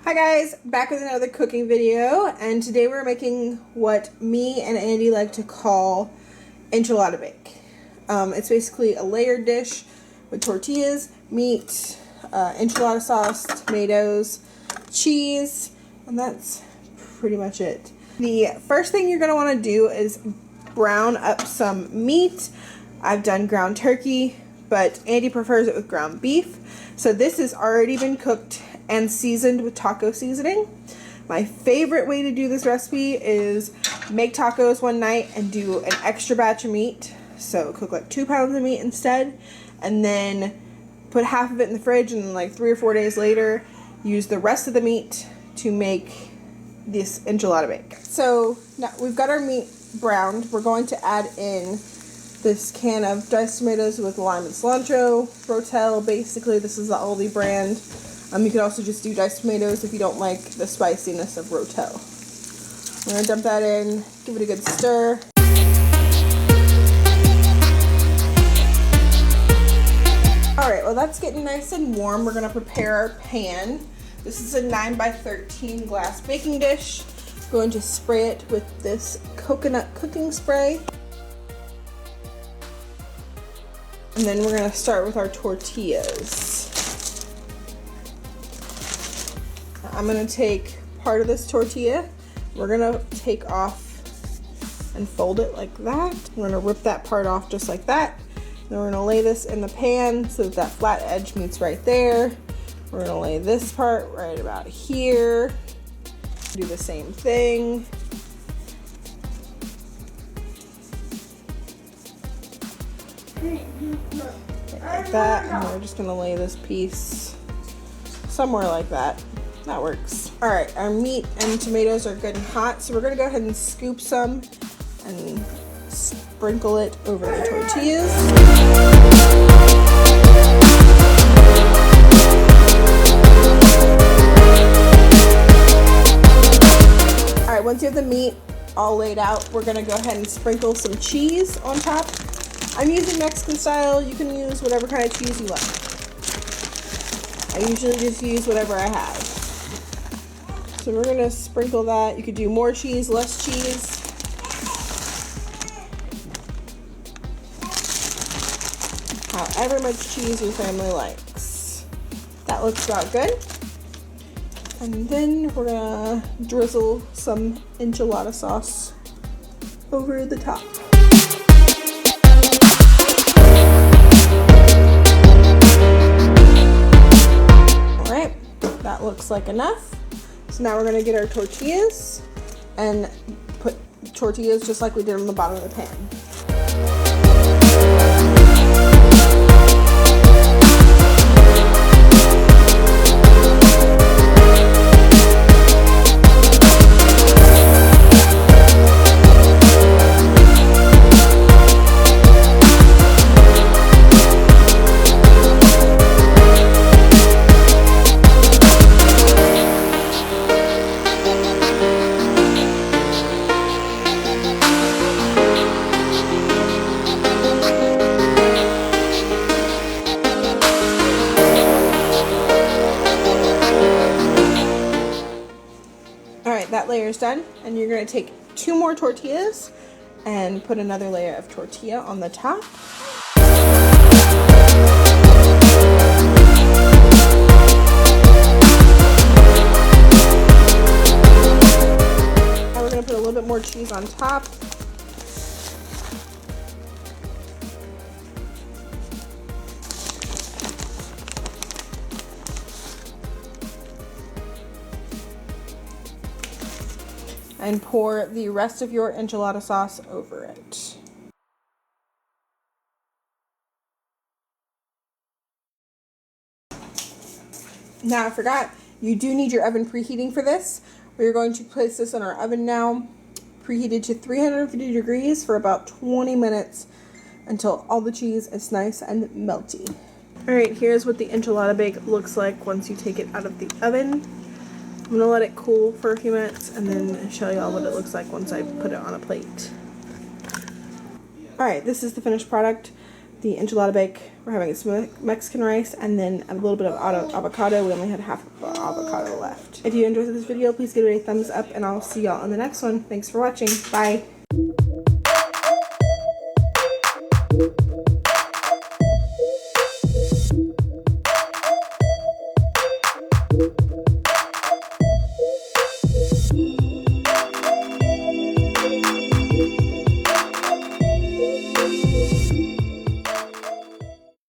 Hi guys, back with another cooking video, and today we're making what me and Andy like to call enchilada bake. It's basically a layered dish with tortillas, meat, enchilada sauce, tomatoes, cheese, and that's pretty much it. The first thing you're going to want to do is brown up some meat. I've done ground turkey, but Andy prefers it with ground beef. So this has already been cooked and seasoned with taco seasoning. My favorite way to do this recipe is make tacos one night and do an extra batch of meat. So cook like 2 pounds of meat instead, and then put half of it in the fridge, and then like 3 or 4 days later use the rest of the meat to make this enchilada bake. So now we've got our meat browned. We're going to add in this can of diced tomatoes with lime and cilantro, rotel. Basically this is the Aldi brand. You could also just do diced tomatoes if you don't like the spiciness of rotel. We're going to dump that in, give it a good stir. Alright, well that's getting nice and warm. We're going to prepare our pan. This is a 9 by 13 glass baking dish. I'm going to spray it with this coconut cooking spray. And then we're going to start with our tortillas. I'm going to take part of this tortilla. We're going to take off and fold it like that. We're going to rip that part off just like that. Then we're going to lay this in the pan so that that flat edge meets right there. We're going to lay this part right about here. Do the same thing. Like that. And we're just going to lay this piece somewhere like that. That works. Alright, our meat and tomatoes are good and hot, so we're going to go ahead and scoop some and sprinkle it over the tortillas. Alright, once you have the meat all laid out, we're going to go ahead and sprinkle some cheese on top. I'm using Mexican style. You can use whatever kind of cheese you like. I usually just use whatever I have. So we're going to sprinkle that. You could do more cheese, less cheese. However much cheese your family likes. That looks about good. And then we're going to drizzle some enchilada sauce over the top. Alright, that looks like enough. So now we're going to get our tortillas and put tortillas just like we did on the bottom of the pan. That layer is done, and you're going to take 2 more tortillas and put another layer of tortilla on the top. And we're going to put a little bit more cheese on top. And pour the rest of your enchilada sauce over it. Now I forgot, you do need your oven preheating for this. We're going to place this in our oven now, preheated to 350 degrees for about 20 minutes until all the cheese is nice and melty. Alright, here's what the enchilada bake looks like once you take it out of the oven. I'm going to let it cool for a few minutes and then show y'all what it looks like once I put it on a plate. Alright, this is the finished product. the enchilada bake. We're having some Mexican rice and then a little bit of avocado. We only had half of the avocado left. If you enjoyed this video, please give it a thumbs up, and I'll see y'all in the next one. Thanks for watching. Bye.